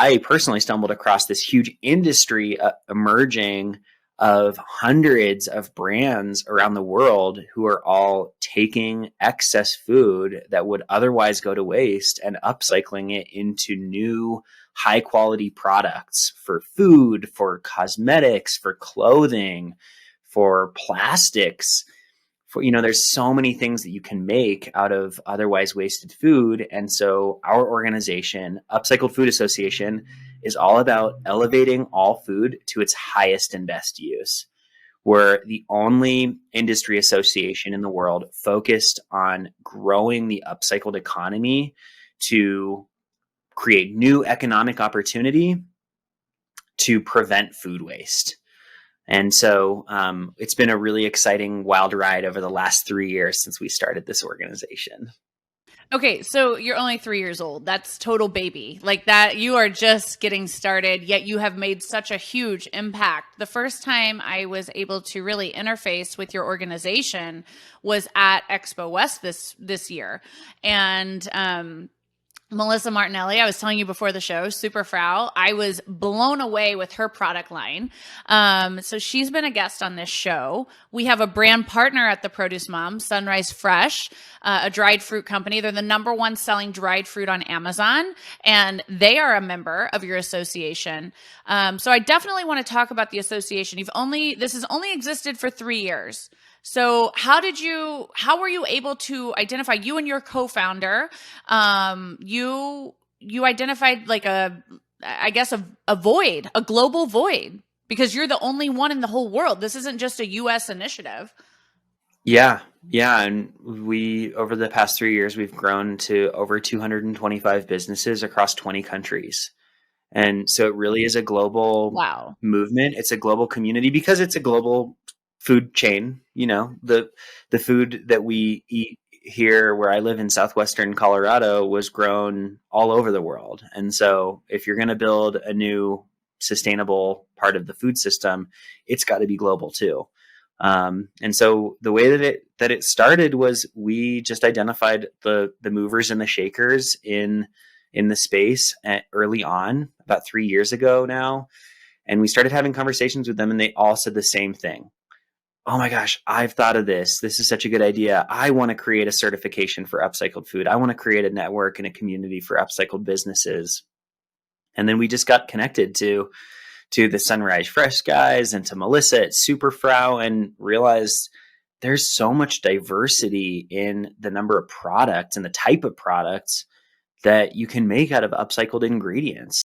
I personally stumbled across this huge industry emerging of hundreds of brands around the world who are all taking excess food that would otherwise go to waste and upcycling it into new high quality products for food, for cosmetics, for clothing, for plastics. For, there's so many things that you can make out of otherwise wasted food. And so our organization, Upcycled Food Association, is all about elevating all food to its highest and best use. We're the only industry association in the world focused on growing the upcycled economy to create new economic opportunity to prevent food waste. And so it's been a really exciting, wild ride over the last 3 years since we started this organization. Okay, so you're only 3 years old. That's total baby. Like that, you are just getting started, yet you have made such a huge impact. The first time I was able to really interface with your organization was at Expo West this year. And Melissa Martinelli, I was telling you before the show, Superfrau, I was blown away with her product line. So she's been a guest on this show. We have a brand partner at the Produce Mom, Sunrise Fresh, a dried fruit company. They're the #1 selling dried fruit on Amazon, and they are a member of your association. So I definitely want to talk about the association. This has only existed for 3 years. So how were you able to identify, you and your co-founder, you identified like a void, a global void, because you're the only one in the whole world. This isn't just a US initiative. Yeah. And over the past 3 years, we've grown to over 225 businesses across 20 countries. And so it really is a global movement. It's a global community because it's a global food chain. The food that we eat here where I live in southwestern Colorado was grown all over the world. And so if you're going to build a new sustainable part of the food system, it's got to be global too. And so the way that it started was we just identified the movers and the shakers in the space early on, about 3 years ago now. And we started having conversations with them, and they all said the same thing. Oh my gosh, I've thought of this. This is such a good idea. I want to create a certification for upcycled food. I want to create a network and a community for upcycled businesses. And then we just got connected to the Sunrise Fresh guys and to Melissa at Superfrau and realized there's so much diversity in the number of products and the type of products that you can make out of upcycled ingredients.